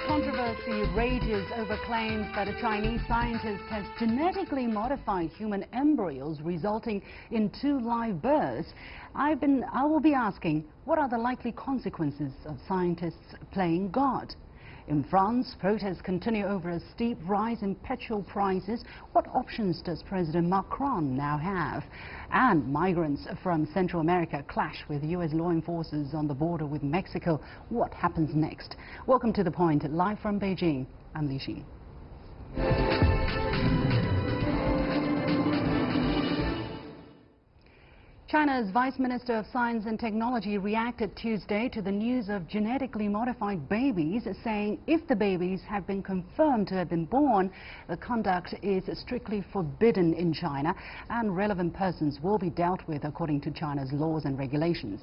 Controversy rages over claims that a Chinese scientist has genetically modified human embryos, resulting in 2 live births. I will be asking, what are the likely consequences of scientists playing God? In France, protests continue over a steep rise in petrol prices. What options does President Macron now have? And migrants from Central America clash with U.S. law enforcers on the border with Mexico. What happens next? Welcome to The Point, live from Beijing. I'm Li Xin. China's Vice Minister of Science and Technology reacted Tuesday to the news of genetically modified babies, saying if the babies have been confirmed to have been born, the conduct is strictly forbidden in China and relevant persons will be dealt with according to China's laws and regulations.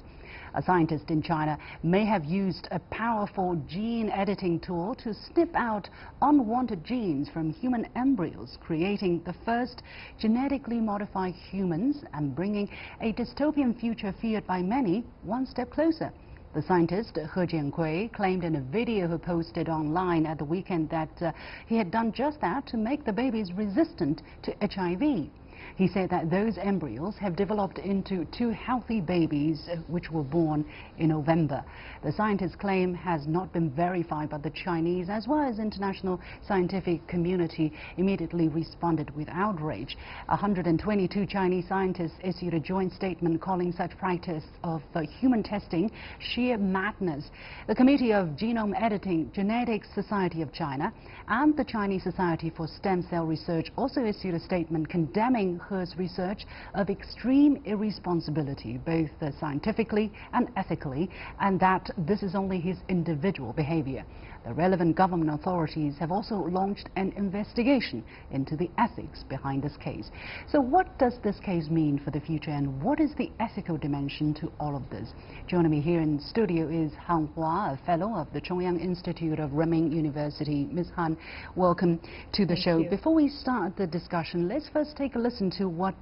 A scientist in China may have used a powerful gene editing tool to snip out unwanted genes from human embryos, creating the first genetically modified humans and bringing a dystopian future feared by many one step closer. The scientist, He Jiankui, claimed in a video he posted online at the weekend that he had done just that to make the babies resistant to HIV. He said that those embryos have developed into 2 healthy babies which were born in November. The scientist's claim has not been verified, but the Chinese as well as international scientific community immediately responded with outrage. 122 Chinese scientists issued a joint statement calling such practice of human testing sheer madness. The Committee of Genome Editing Genetics Society of China and the Chinese Society for Stem Cell Research also issued a statement condemning He's research of extreme irresponsibility, both scientifically and ethically, and that this is only his individual behavior. The relevant government authorities have also launched an investigation into the ethics behind this case. So what does this case mean for the future, and what is the ethical dimension to all of this? Joining me here in studio is Han Hua, a fellow of the Chongyang Institute of Renmin University. Ms. Han, welcome to the show. Before we start the discussion, let's first take a listen to what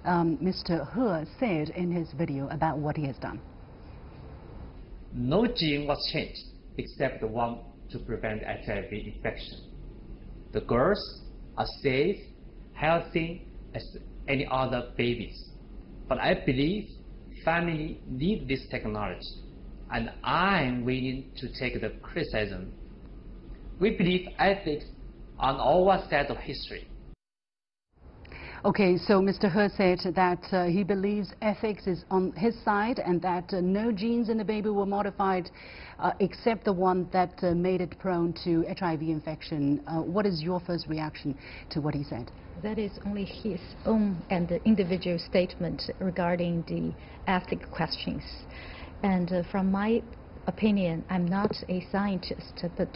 Mr. He said in his video about what he has done. No gene was changed except the one to prevent HIV infection. The girls are safe, healthy as any other babies. But I believe families need this technology, and I'm willing to take the criticism. We believe ethics on our side of history. Okay, so Mr. He said that he believes ethics is on his side and that no genes in the baby were modified except the one that made it prone to HIV infection. What is your first reaction to what he said? That is only his own and individual statement regarding the ethical questions. And from my opinion, I'm not a scientist, but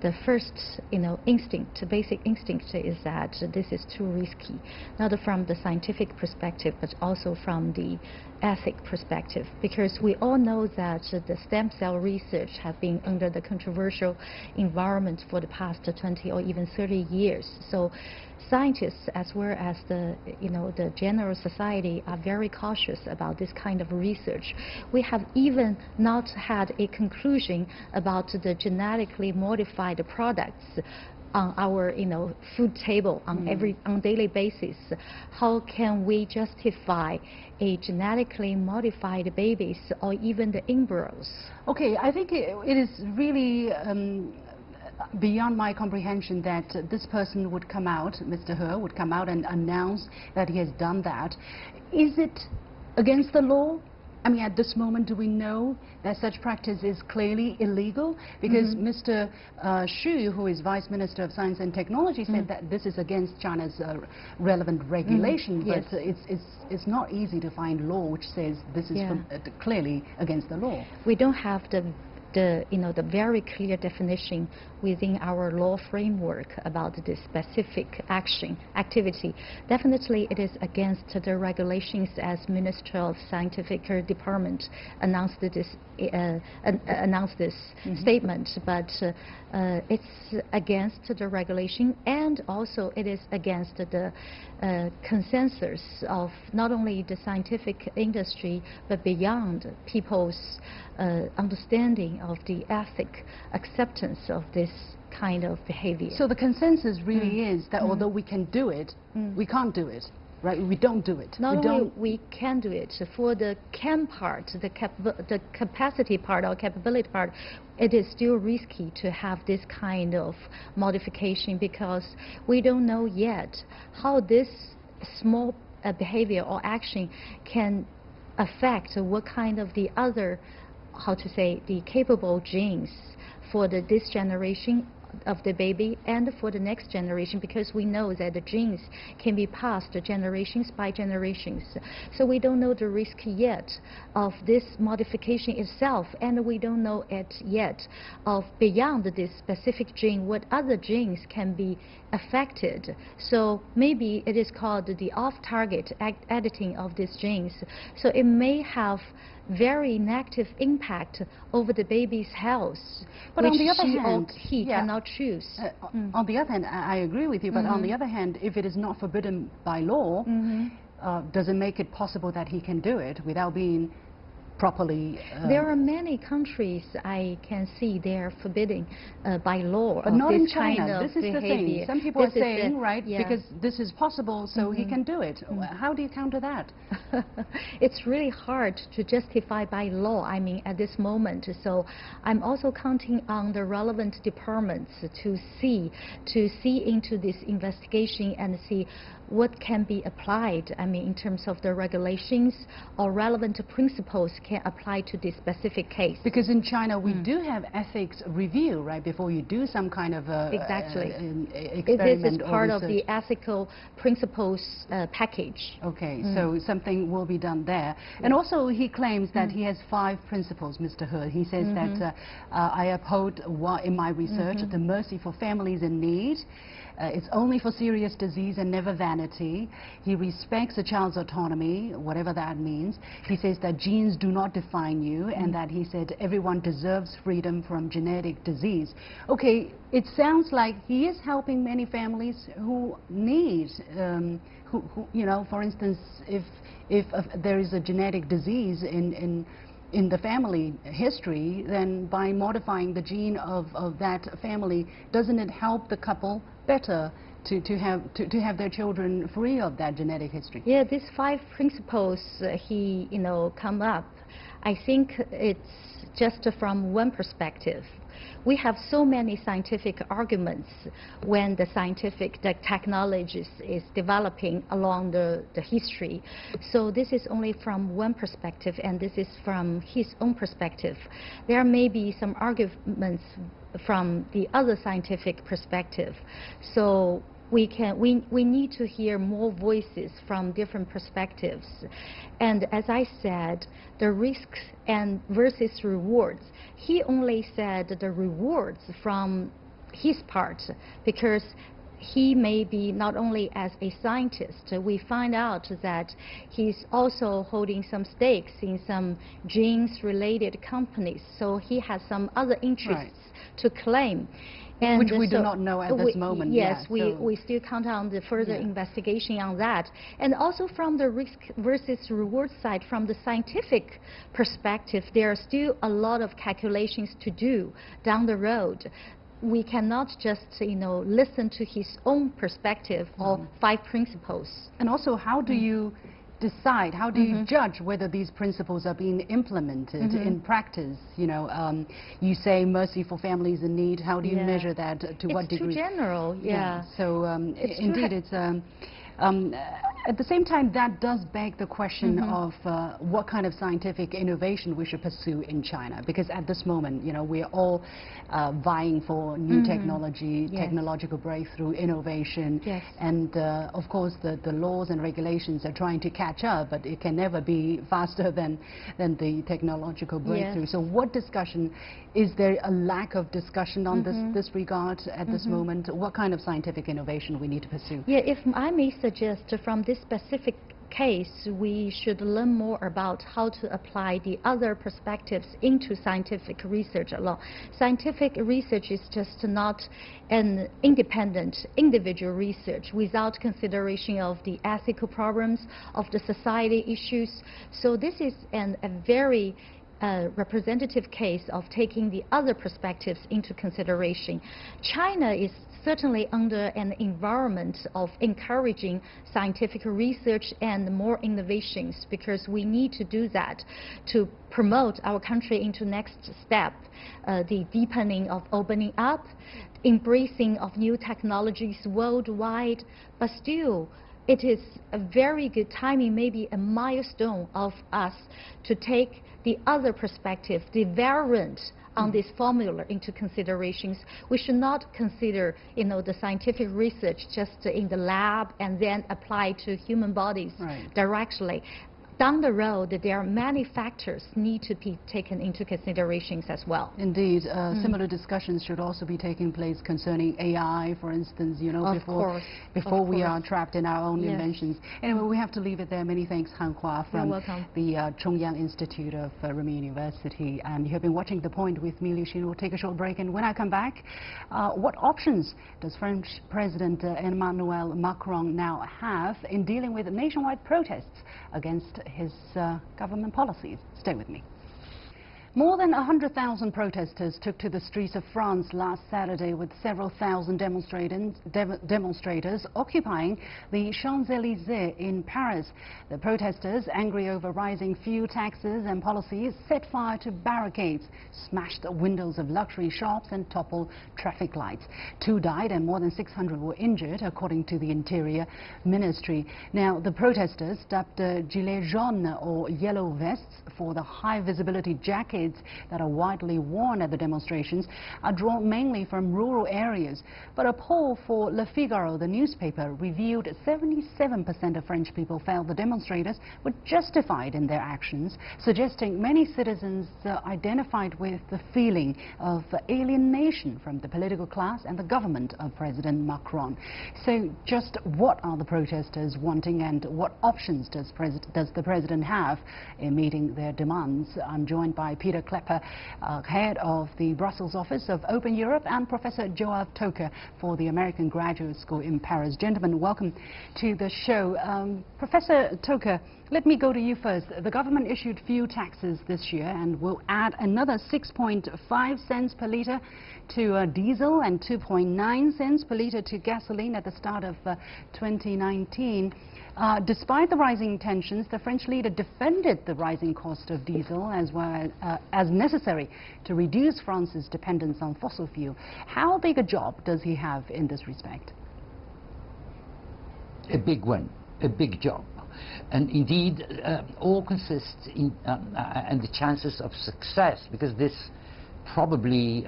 the first, basic instinct is that this is too risky, not from the scientific perspective, but also from the ethic perspective, because we all know that the stem cell research has been under the controversial environment for the past 20 or even 30 years. So scientists as well as the general society are very cautious about this kind of research. We have even not had a conclusion about the genetically modified products on our food table on daily basis. How can we justify a genetically modified babies or even the embryos? Okay, I think it is really beyond my comprehension that this person would come out, Mr. He would come out and announce that he has done that. Is it against the law? I mean, at this moment, do we know that such practice is clearly illegal? Because Mr. Xu, who is Vice Minister of Science and Technology, said that this is against China's relevant regulation, but it's not easy to find law which says this is clearly against the law. We don't have the very clear definition within our law framework about this specific activity. Definitely it is against the regulations as Minister of Scientific Department announced this statement, but it's against the regulation, and also it is against the consensus of not only the scientific industry but beyond people's understanding of the ethic acceptance of this kind of behavior. So the consensus really is that although we can do it, we can't do it, right? We don't do it. Not only we can do it, for the can part, the capacity part or capability part, it is still risky to have this kind of modification because we don't know yet how this small behavior or action can affect what kind of the other, how to say, the capable genes for this generation of the baby and for the next generation, because we know that the genes can be passed generations by generations. So we don't know the risk yet of this modification itself, and we don't know it yet of beyond this specific gene what other genes can be affected. So maybe it is called the off-target editing of these genes. So it may have very negative impact over the baby's health, but which on the other she hand, or he cannot choose. On the other hand, I agree with you, but on the other hand, if it is not forbidden by law, does it make it possible that he can do it without being properly... There are many countries I can see they are forbidding by law but of not this in China. kind of This is behavior. the thing. Some people are saying, right, yeah. because this is possible, so he can do it. How do you counter that? It's really hard to justify by law, I mean, at this moment. So I'm also counting on the relevant departments to see into this investigation and see what can be applied, I mean, in terms of the regulations or relevant principles can apply to this specific case. Because in China, we do have ethics review, right, before you do some kind of experiment. This is part of the ethical principles package. Okay, so something will be done there. And also, he claims that he has 5 principles, Mr. He. He says that I uphold in my research the mercy for families in need. It's only for serious disease and never vanity. He respects a child's autonomy, whatever that means. He says that genes do not define you, and that he said everyone deserves freedom from genetic disease. Okay, it sounds like he is helping many families who need, who you know, for instance, if there is a genetic disease in the family history, then by modifying the gene of that family, doesn't it help the couple better to have their children free of that genetic history? Yeah, these 5 principles he come up, I think it's just from one perspective. We have so many scientific arguments when the technology is developing along the history. So this is only from one perspective, and this is from his own perspective. There may be some arguments from the other scientific perspective. So we need to hear more voices from different perspectives. And as I said, the risks and versus rewards, he only said the rewards from his part, because he may be not only as a scientist, we find out that he's also holding some stakes in some genes-related companies, so he has some other interests to claim. And which we do not know at this moment. Yes, we still count on the further investigation on that. And also from the risk versus reward side, from the scientific perspective, there are still a lot of calculations to do down the road. We cannot just, listen to his own perspective or 5 principles. And also, how do you decide, how do you judge whether these principles are being implemented in practice? You say mercy for families in need. How do you measure that? To what degree? It's too general, So indeed, it's at the same time, that does beg the question of what kind of scientific innovation we should pursue in China, because at this moment, we're all vying for new technology, technological breakthrough, innovation, and of course the laws and regulations are trying to catch up, but it can never be faster than the technological breakthrough. So what discussion, is there a lack of discussion on this regard at this moment? What kind of scientific innovation we need to pursue? Yeah, if I may suggest, from this specific case, we should learn more about how to apply the other perspectives into scientific research alone. Scientific research is just not an independent individual research without consideration of the ethical problems of the society issues. So this is a very representative case of taking the other perspectives into consideration. China is certainly under an environment of encouraging scientific research and more innovations, because we need to do that to promote our country into next step, the deepening of opening up, embracing of new technologies worldwide. But still, it is a very good timing, maybe a milestone of us to take the other perspective, the variant on this formula into considerations. We should not consider, the scientific research just in the lab and then apply to human bodies directly. Down the road, there are many factors need to be taken into considerations as well. Indeed, similar discussions should also be taking place concerning AI, for instance, before we are trapped in our own inventions. Anyway, we have to leave it there. Many thanks, Han Hua, from the Chongyang Institute of Renmin University. And you have been watching The Point with me, Liu Xin. We'll take a short break, and when I come back, what options does French President Emmanuel Macron now have in dealing with nationwide protests against his government policies? Stay with me. More than 100,000 protesters took to the streets of France last Saturday, with several thousand demonstrators occupying the Champs-Élysées in Paris. The protesters, angry over rising fuel taxes and policies, set fire to barricades, smashed the windows of luxury shops and toppled traffic lights. 2 died and more than 600 were injured, according to the Interior Ministry. Now, the protesters, dubbed gilets jaunes or yellow vests for the high visibility jackets that are widely worn at the demonstrations, are drawn mainly from rural areas. But a poll for Le Figaro, the newspaper, revealed 77% of French people felt the demonstrators were justified in their actions, suggesting many citizens identified with the feeling of alienation from the political class and the government of President Macron. So just what are the protesters wanting, and what options does the president have in meeting their demands? I'm joined by Pieter, Cleppe, head of the Brussels office of Open Europe, and Professor Joav Toker for the American Graduate School in Paris. Gentlemen, welcome to the show. Professor Toker, let me go to you first. The government issued fuel taxes this year and will add another 6.5 cents per litre to diesel and 2.9 cents per litre to gasoline at the start of 2019. Despite the rising tensions, the French leader defended the rising cost of diesel as well as necessary to reduce France's dependence on fossil fuel. How big a job does he have in this respect? A big one, a big job. And indeed, all consists in and the chances of success, because this probably,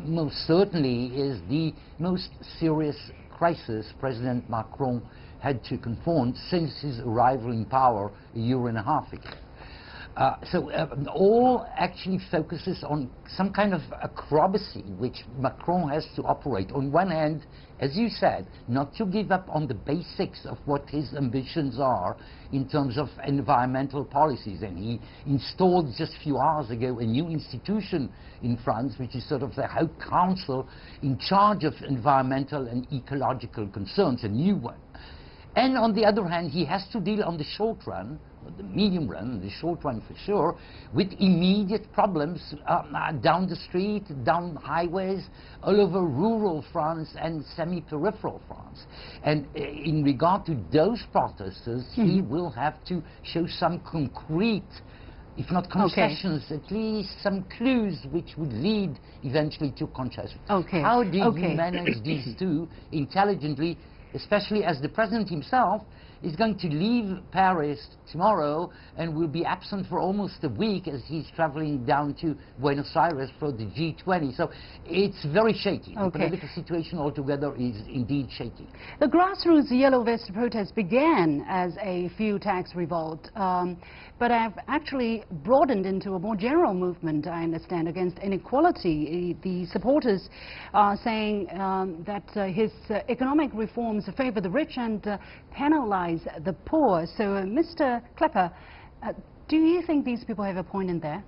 most certainly, is the most serious crisis President Macron had to confront since his arrival in power a year and a half ago. All actually focuses on some kind of acrobacy which Macron has to operate. On one hand, as you said, not to give up on the basics of what his ambitions are in terms of environmental policies. And he installed just a few hours ago a new institution in France, which is sort of the Haute Council in charge of environmental and ecological concerns, a new one. And on the other hand, he has to deal on the short run, the medium run, the short run for sure, with immediate problems down the street, down highways, all over rural France and semi-peripheral France. And in regard to those protesters, he will have to show some concrete, if not concessions, at least some clues which would lead eventually to concessions. How do you manage these two intelligently, especially as the president himself is going to leave Paris tomorrow and will be absent for almost a week as he's traveling down to Buenos Aires for the G20. So it's very shaky. The political situation altogether is indeed shaky. The grassroots Yellow Vest protest began as a fuel tax revolt, but have actually broadened into a more general movement, I understand, against inequality. The supporters are saying that his economic reforms favor the rich and penalize the poor. So, Mr. Cleppe, do you think these people have a point in there?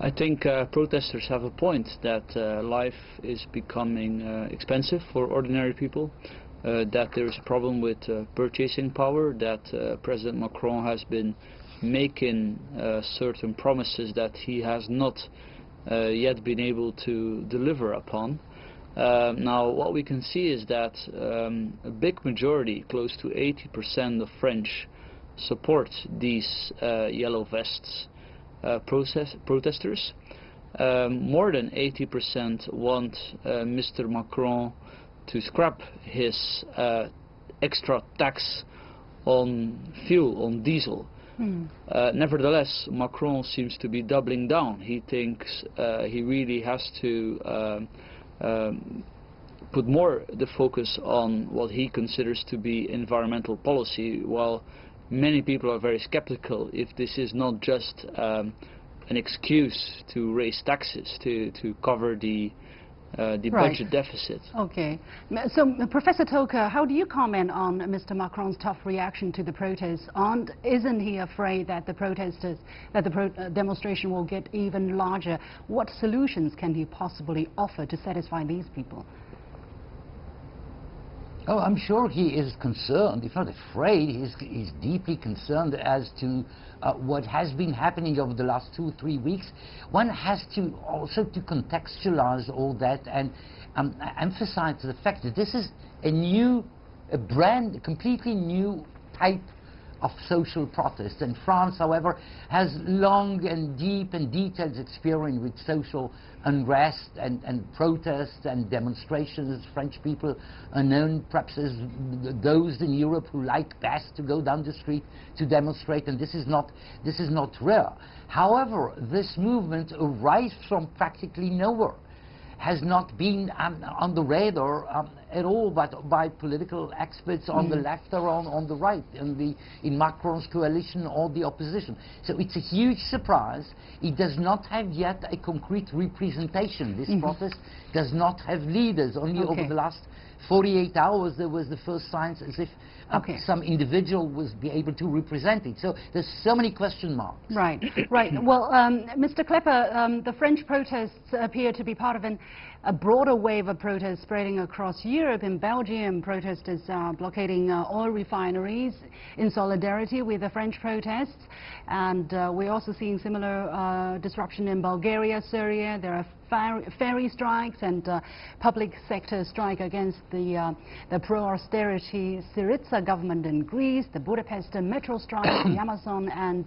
I think protesters have a point that life is becoming expensive for ordinary people, that there is a problem with purchasing power, that President Macron has been making certain promises that he has not yet been able to deliver upon. Now what we can see is that a big majority, close to 80% of French, support these yellow vests protesters. More than 80% want Mr. Macron to scrap his extra tax on fuel, on diesel. Nevertheless, Macron seems to be doubling down. He thinks he really has to put more the focus on what he considers to be environmental policy, while many people are very skeptical if this is not just an excuse to raise taxes to cover the budget deficit. Okay. So, Professor Toker, how do you comment on Mr. Macron's tough reaction to the protests? And isn't he afraid that the demonstration will get even larger? What solutions can he possibly offer to satisfy these people? Oh, I'm sure he is concerned, if not afraid. He's deeply concerned as to what has been happening over the last 2 or 3 weeks. One has to also to contextualize all that and emphasize the fact that this is a completely new type of social protest. And France, however, has long and deep and detailed experience with social unrest and protests and demonstrations. French people are known perhaps as those in Europe who like best to go down the street to demonstrate, and this is not rare. However, this movement arrived from practically nowhere, has not been on the radar at all by political experts on the left or on the right, in Macron's coalition or the opposition. So it's a huge surprise. It does not have yet a concrete representation. This protest does not have leaders. Only over the last 48 hours there was the first signs as if some individual was be able to represent it. So there's so many question marks. Right, right. Well, Mr. Cleppe, the French protests appear to be part of a broader wave of protests spreading across Europe. In Belgium, protesters are blockading oil refineries in solidarity with the French protests. And we're also seeing similar disruption in Bulgaria, Syria. There are ferry strikes and public sector strike against the pro-austerity Syriza government in Greece, the Budapest metro strike, the Amazon and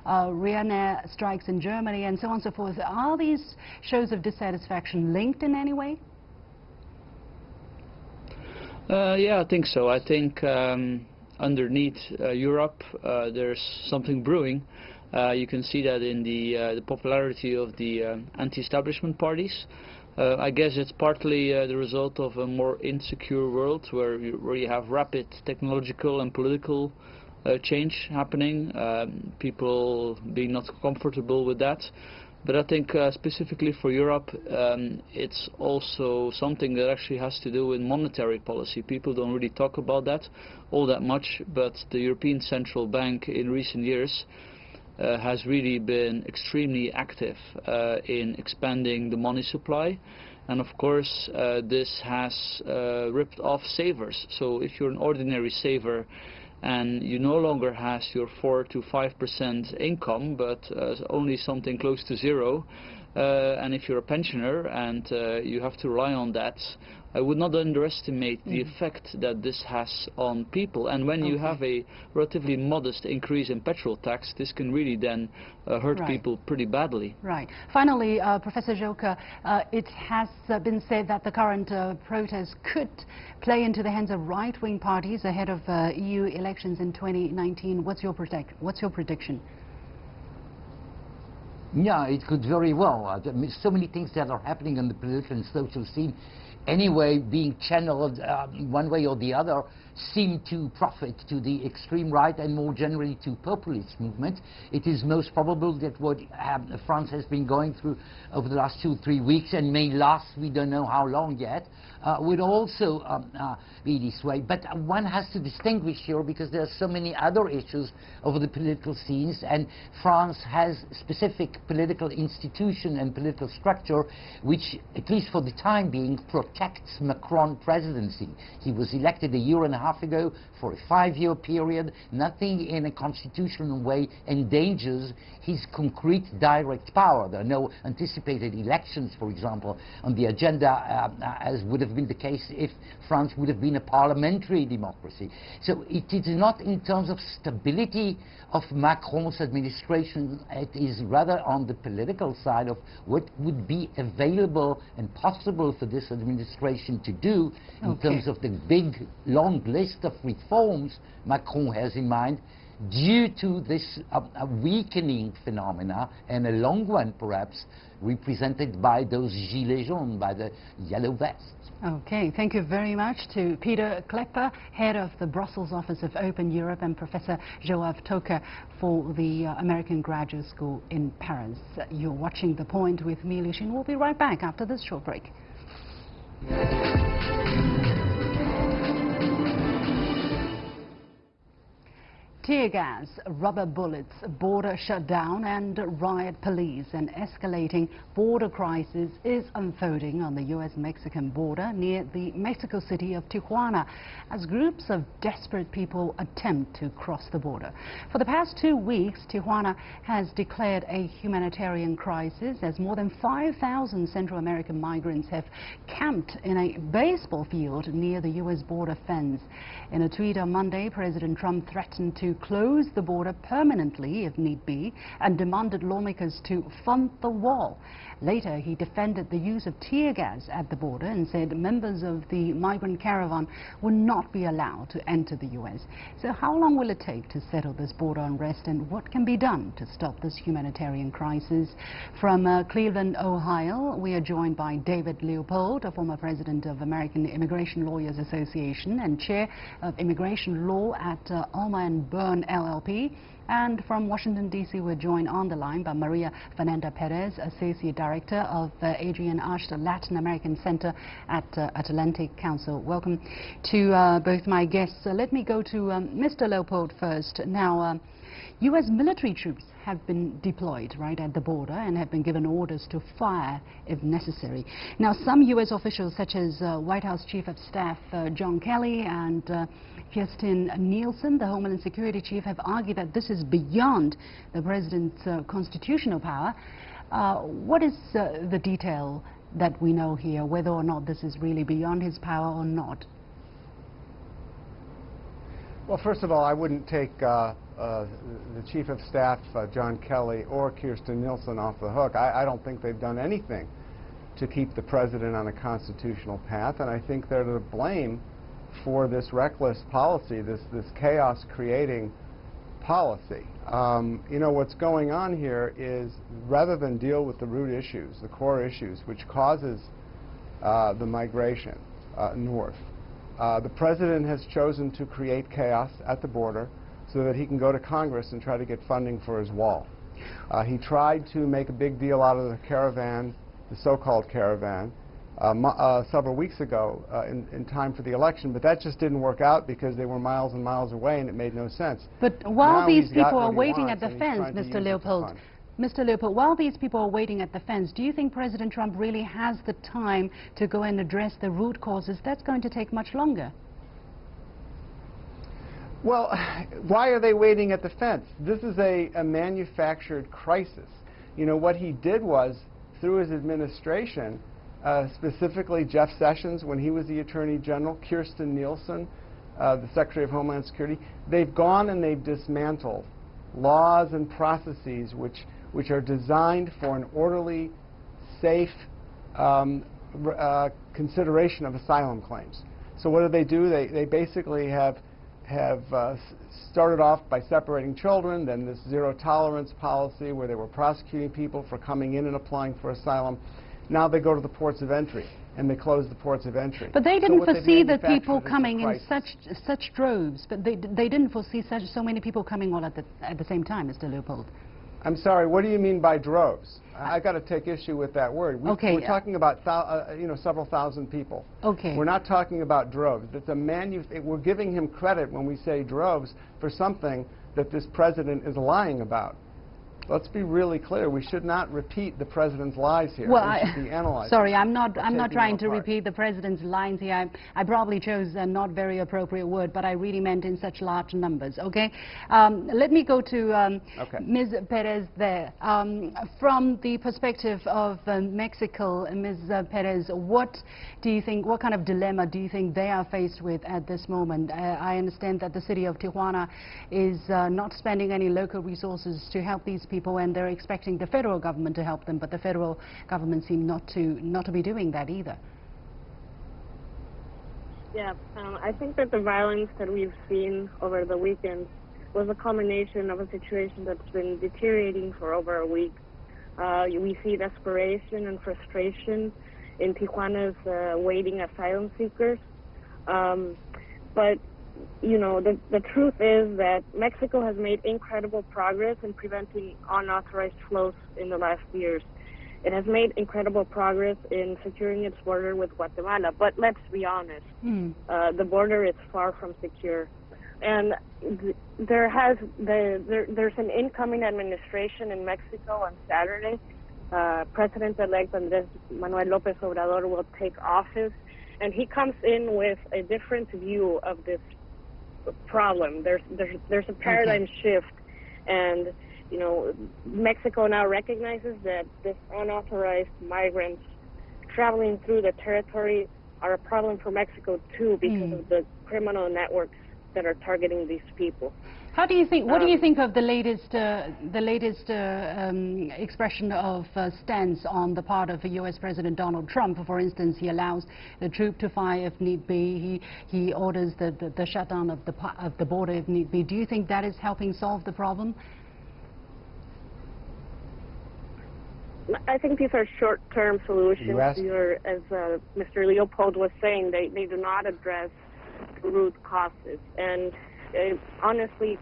Ryanair strikes in Germany, and so on and so forth. Are these shows of dissatisfaction linked in any way? Yeah, I think so. I think underneath Europe there's something brewing. You can see that in the popularity of the anti-establishment parties. I guess it's partly the result of a more insecure world where you have rapid technological and political change happening, people being not comfortable with that. But I think specifically for Europe, it's also something that actually has to do with monetary policy. People don't really talk about that all that much, but the European Central Bank in recent years has really been extremely active in expanding the money supply, and of course this has ripped off savers. So if you're an ordinary saver and you no longer has your 4 to 5% income, but only something close to zero, and if you're a pensioner and you have to rely on that, I would not underestimate the effect that this has on people. And when you have a relatively modest increase in petrol tax, this can really then hurt people pretty badly. Right. Finally, Professor Joav, it has been said that the current protests could play into the hands of right-wing parties ahead of EU elections in 2019. What's your prediction? Yeah, it could very well. So many things that are happening on the political and social scene anyway being channeled one way or the other seem to profit to the extreme right and more generally to populist movement. It is most probable that what France has been going through over the last 2 or 3 weeks and may last, we don't know how long yet, would also be this way. But one has to distinguish here because there are so many other issues over the political scenes, and France has specific political institution and political structure which, at least for the time being, protects Macron presidency. He was elected a year and a half ago for a 5-year period. Nothing in a constitutional way endangers his concrete direct power. There are no anticipated elections, for example, on the agenda, as would have been the case if France would have been a parliamentary democracy. So it is not in terms of stability of Macron's administration, it is rather on the political side of what would be available and possible for this administration to do in terms of the big, long list of reforms Macron has in mind, due to this weakening phenomena, and a long one perhaps, represented by those gilets jaunes, by the yellow vests. Okay, thank you very much to Pieter Cleppe, head of the Brussels office of Open Europe, and Professor Joav Toker for the American Graduate School in Paris. You're watching The Point with me, Lucien. We'll be right back after this short break. Tear gas, rubber bullets, border shutdown and riot police. An escalating border crisis is unfolding on the U.S.-Mexican border near the Mexico city of Tijuana as groups of desperate people attempt to cross the border. For the past 2 weeks, Tijuana has declared a humanitarian crisis as more than 5,000 Central American migrants have camped in a baseball field near the U.S. border fence. In a tweet on Monday, President Trump threatened to close the border permanently if need be and demanded lawmakers to fund the wall. Later, he defended the use of tear gas at the border and said members of the migrant caravan would not be allowed to enter the U.S. So how long will it take to settle this border unrest, and what can be done to stop this humanitarian crisis? From Cleveland, Ohio, we are joined by David Leopold, a former president of American Immigration Lawyers Association and chair of immigration law at Alma & Byrne LLP. And from Washington, D.C., we're joined on the line by Maria Fernanda Perez, Associate Director of Adrian Ashton Latin American Center at Atlantic Council. Welcome to both my guests. Let me go to Mr. Leopold first. Now, U.S. military troops have been deployed right at the border and have been given orders to fire if necessary. Now, some U.S. officials, such as White House Chief of Staff John Kelly and Kirstjen Nielsen, the Homeland Security Chief, have argued that this is beyond the President's constitutional power. What is the detail that we know here, whether or not this is really beyond his power or not? Well, first of all, I wouldn't take the Chief of Staff, John Kelly, or Kirstjen Nielsen off the hook. I don't think they've done anything to keep the President on a constitutional path, and I think they're to blame for this reckless policy, this chaos-creating policy. You know, what's going on here is, rather than deal with the root issues, the core issues, which causes the migration north, the President has chosen to create chaos at the border so that he can go to Congress and try to get funding for his wall. He tried to make a big deal out of the caravan, the so-called caravan, several weeks ago in time for the election, but that just didn't work out because they were miles and miles away and it made no sense. But while these people are waiting at the fence, Mr. Leopold, while these people are waiting at the fence, do you think President Trump really has the time to go and address the root causes? That's going to take much longer. Well, why are they waiting at the fence? This is a manufactured crisis. You know, what he did was, through his administration, specifically Jeff Sessions, when he was the Attorney General, Kirstjen Nielsen, the Secretary of Homeland Security, they've gone and they've dismantled laws and processes which are designed for an orderly, safe consideration of asylum claims. So what do? They basically have started off by separating children, then this zero-tolerance policy where they were prosecuting people for coming in and applying for asylum. Now they go to the ports of entry, and they close the ports of entry. But they didn't foresee the people coming in such droves. But they didn't foresee so many people coming all at the same time, Mr. Leopold. I'm sorry. What do you mean by droves? I got to take issue with that word. We're talking about several thousand people. Okay. We're not talking about droves. It's we're giving him credit when we say droves for something that this president is lying about. let's be really clear. We should not repeat the president's lies here. Well, we should be analyzing. Sorry, I'm not trying to apart. repeat the president's lines here. I probably chose a not very appropriate word, but I really meant in such large numbers. Okay. Let me go to Ms. Perez there. From the perspective of Mexico, Ms. Perez, what do you think? What kind of dilemma do you think they are faced with at this moment? I understand that the city of Tijuana is not spending any local resources to help these people, and they're expecting the federal government to help them, but the federal government seems not to be doing that either. Yeah, I think that the violence that we've seen over the weekend was a culmination of a situation that's been deteriorating for over a week. We see desperation and frustration in Tijuana's waiting asylum seekers. But you know, the truth is that Mexico has made incredible progress in preventing unauthorized flows in the last years. It has made incredible progress in securing its border with Guatemala, but let's be honest, the border is far from secure. And there's an incoming administration in Mexico on Saturday. President-elect Andrés Manuel López Obrador will take office, and he comes in with a different view of this problem. There's a paradigm shift, and you know, Mexico now recognizes that this unauthorized migrants traveling through the territory are a problem for Mexico too, because of the criminal networks that are targeting these people. How do you think? What do you think of the latest expression of stance on the part of U.S. President Donald Trump? For instance, he allows the troop to fire if need be. He orders the shutdown of the border if need be. Do you think that is helping solve the problem? I think these are short-term solutions. As Mr. Leopold was saying, they do not address the root causes. And honestly,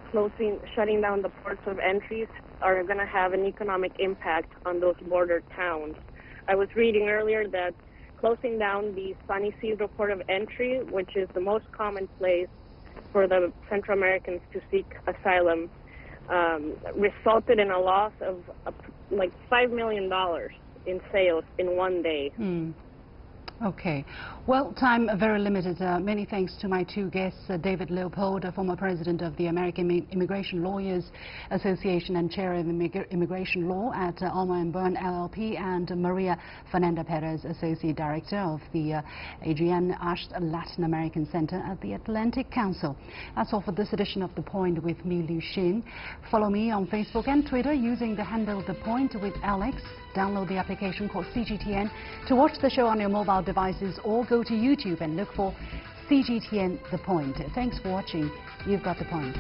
shutting down the ports of entries are going to have an economic impact on those border towns. I was reading earlier that closing down the San Isidro port of entry, which is the most common place for the Central Americans to seek asylum, resulted in a loss of like $5 million in sales in one day. Okay. Well, time very limited. Many thanks to my two guests, David Leopold, former president of the American Immigration Lawyers Association and chair of immigration law at Alma & Byrne LLP, and Maria Fernanda Perez, associate director of the Adrienne Ash Latin American Center at the Atlantic Council. That's all for this edition of The Point with me, Liu Xin. Follow me on Facebook and Twitter using the handle The Point with Alex. Download the application called CGTN to watch the show on your mobile devices, or go to YouTube and look for CGTN The Point. Thanks for watching. You've got The Point.